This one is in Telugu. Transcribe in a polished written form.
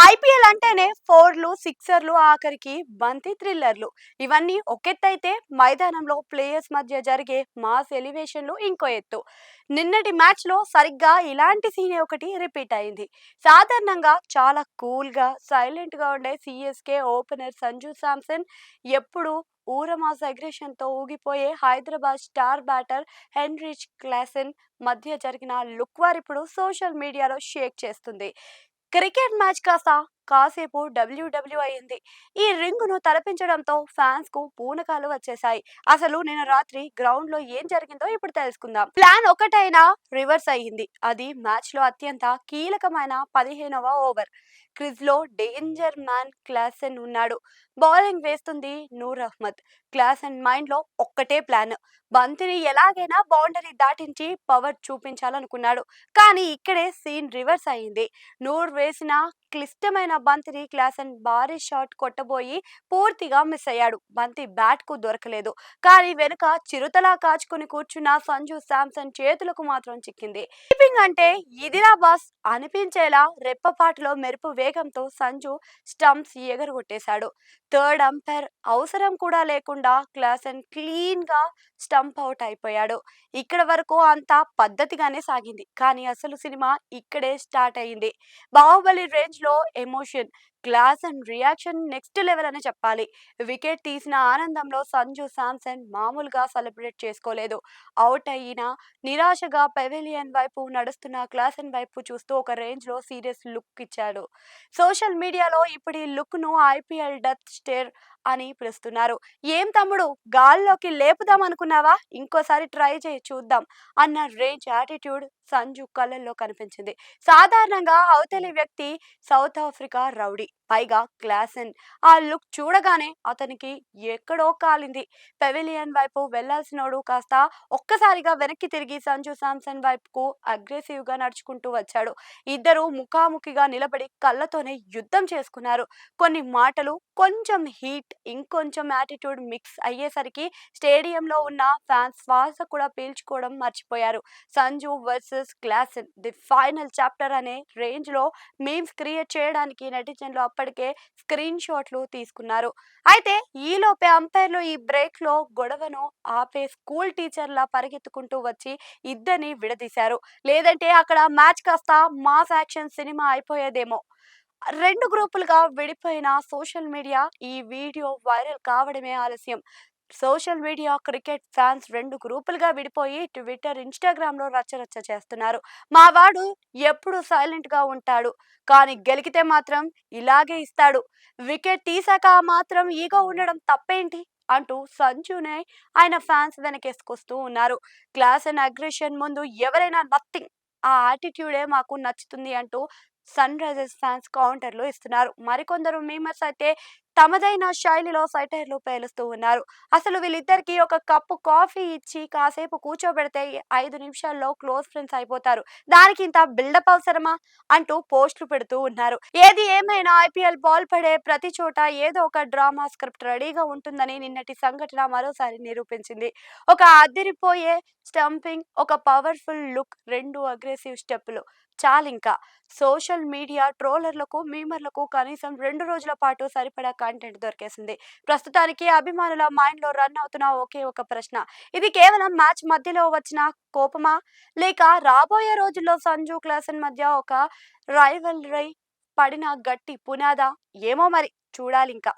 ఐపీఎల్ అంటేనే ఫోర్లు, సిక్సర్లు ఆఖరికి బంతి థ్రిల్లర్లు. ఇవన్నీ ఒకెత్తైతే మైదానంలో ప్లేయర్స్ మధ్య జరిగే మాస్ ఎలివేషన్లు ఇంకో ఎత్తు. నిన్నటి మ్యాచ్లో సరిగ్గా ఇలాంటి సీనే ఒకటి రిపీట్ అయింది. సాధారణంగా చాలా కూల్గా, సైలెంట్గా ఉండే సిఎస్కే ఓపెనర్ సంజు శాంసన్ ఎప్పుడు ఊరమాస్ అగ్రెషన్తో ఊగిపోయే Hyderabad star batter Heinrich Klaasen మధ్య జరిగిన లుక్ వార్ ఇప్పుడు సోషల్ మీడియాలో షేక్ చేస్తుంది. క్రికెట్ మ్యాచ్ కాసేపు డబ్ల్యూడబ్ల్యూ అయింది. ఈ రింగును తలపించడంతో ఫ్యాన్స్ కు పూనకాలు వచ్చేశాయి. అసలు నిన్న రాత్రి గ్రౌండ్ లో ఏం జరిగిందో ఇప్పుడు తెలుసుకుందాం. ప్లాన్ ఒకటైనా రివర్స్ అయ్యింది. అది మ్యాచ్ లో అత్యంత కీలకమైన 15వ ఓవర్. క్రిజ్ లో డేంజర్ మ్యాన్ క్లాసెన్ ఉన్నాడు. బౌలింగ్ వేస్తుంది నూర్ అహ్మద్. క్లాసెన్ మైండ్ లో ఒక్కటే ప్లాన్. బంతిని ఎలాగైనా బౌండరీ దాటించి పవర్ చూపించాలనుకున్నాడు. కానీ ఇక్కడే సీన్ రివర్స్ అయింది. నూర్ వేసిన క్లిష్టమైన బంతిని క్లాసెన్ భారీ షాట్ కొట్టబోయి పూర్తిగా మిస్ అయ్యాడు. బంతి బ్యాట్ కు దొరకలేదు. కానీ వెనుక చిరుతలా కాచుకుని కూర్చున్న సంజు శాంసన్ చేతులకు మాత్రం చిక్కింది. కీపింగ్ అంటే ఇదిరా బాస్ అనిపించేలా రెప్పపాటులో మెరుపు వేగంతో సంజు స్టంప్స్ ఎగరగొట్టేశాడు. థర్డ్ అంపైర్ అవసరం కూడా లేకుండా క్లాసెన్ క్లీన్ గా స్టంప్ అవుట్ అయిపోయాడు. ఇక్కడ వరకు అంతా పద్ధతిగానే సాగింది. కానీ అసలు సినిమా ఇక్కడే స్టార్ట్ అయింది. బాహుబలి రేంజ్ లో emotion, class and reaction next level అని చెప్పాలి. వికెట్ తీసిన ఆనందంలో సంజు శాంసన్ మామూలుగా సెలబ్రేట్ చేసుకోలేదు. అవుట్ అయిన నిరాశగా పెవిలియన్ వైపు నడుస్తున్న క్లాసన్ వైపు చూస్తూ ఒక రేంజ్ లో సీరియస్ లుక్ ఇచ్చాడు. సోషల్ మీడియాలో ఇప్పుడు ఈ లుక్ ను ఐపీఎల్ డెత్ స్టేర్ అని పిలుస్తున్నారు. ఏం తమ్ముడు, గాల్లోకి లేపుదాం అనుకున్నావా? ఇంకోసారి ట్రై చేయి చూద్దాం అన్న రేంజ్ యాటిట్యూడ్ సంజు కళ్ళల్లో కనిపించింది. సాధారణంగా అవతలి వ్యక్తి సౌత్ ఆఫ్రికా రౌడీ, పైగా క్లాసెన్. ఆ లుక్ చూడగానే అతనికి ఎక్కడో కాలింది. పెవిలియన్ వైపు వెళ్లాల్సినోడు కాస్త ఒక్కసారిగా వెనక్కి తిరిగి సంజు శాంసన్ వైపుకు అగ్రెసివ్ గా నడుచుకుంటూ వచ్చాడు. ఇద్దరు ముఖాముఖిగా నిలబడి కళ్ళతోనే యుద్ధం చేసుకున్నారు. కొన్ని మాటలు, కొంచెం హీట్, ఇంకొంచెం యాటిట్యూడ్ మిక్స్ అయ్యేసరికి స్టేడియంలో ఉన్న ఫ్యాన్స్ శ్వాస కూడా పీల్చుకోవడం మర్చిపోయారు. Sanju versus Klaasen the final chapter అనే రేంజ్ లో మీమ్స్ క్రియేట్ చేయడానికి నెటిజన్లు అప్పటికే స్క్రీన్ షాట్లు తీసుకున్నారు. అయితే ఈలోపే అంపైర్లు ఈ బ్రేక్ లో గొడవను ఆపే స్కూల్ టీచర్లా పరిగెత్తుకుంటూ వచ్చి ఇద్దరిని విడదీశారు. లేదంటే అక్కడ మ్యాచ్ కాస్త మాస్ యాక్షన్ సినిమా అయిపోయేదేమో. రెండు గ్రూపులుగా విడిపోయిన సోషల్ మీడియా ఈ వీడియో వైరల్ కావడమే ఆలస్యం. సోషల్ మీడియా క్రికెట్ ఫ్యాన్స్ రెండు గ్రూపులుగా విడిపోయి ట్విట్టర్, ఇన్స్టాగ్రామ్ లో రచ్చరచ్చ చేస్తున్నారు. మా వాడు ఎప్పుడు సైలెంట్ గా ఉంటాడు, కానీ గెలికితే మాత్రం ఇలాగే ఇస్తాడు. వికెట్ తీసాక మాత్రం ఈగో ఉండడం తప్పేంటి అంటూ సంజునే ఆయన ఫ్యాన్స్ వెనకేసుకొస్తూ ఉన్నారు. క్లాస్ అండ్ అగ్రెషన్ ముందు ఎవరైనా నథింగ్. ఆ యాటిట్యూడే మాకు నచ్చుతుంది అంటూ సన్ రైజర్స్ ఫ్యాన్స్ కౌంటర్లు ఇస్తున్నారు. మరికొందరు మీమర్స్ అయితే తమదైన శైలిలో సైటైర్లు పేలుస్తూ ఉన్నారు. అసలు వీళ్ళిద్దరికి ఒక కప్పు కాఫీ ఇచ్చి కాసేపు కూర్చోబెడితే 5 నిమిషాల్లో క్లోజ్ ఫ్రెండ్స్ అయిపోతారు. దానికి ఇంత బిల్డప్ అవసరమా అంటూ పోస్టులు పెడుతూ ఉన్నారు. ఏది ఏమైనా ఐపీఎల్ బాల్ పడే ప్రతి చోట ఏదో ఒక డ్రామా స్క్రిప్ట్ రెడీగా ఉంటుందని నిన్నటి సంఘటన మరోసారి నిరూపించింది. ఒక అదిరిపోయే స్టంపింగ్, ఒక పవర్ఫుల్ లుక్, రెండు అగ్రెసివ్ స్టెప్పులు చాలింకా. సోషల్ మీడియా ట్రోలర్లకు, మీమర్లకు కనీసం 2 రోజుల పాటు సరిపడా కంటెంట్ దొరికేసింది. ప్రస్తుతానికి అభిమానుల మైండ్ లో రన్ అవుతున్న ఒకే ఒక ప్రశ్న, ఇది కేవలం మ్యాచ్ మధ్యలో వచ్చిన కోపమా, లేక రాబోయే రోజుల్లో సంజు క్లాసన్ మధ్య ఒక రైవల్రై పడిన గట్టి పునాదా? ఏమో మరి, చూడాలింకా.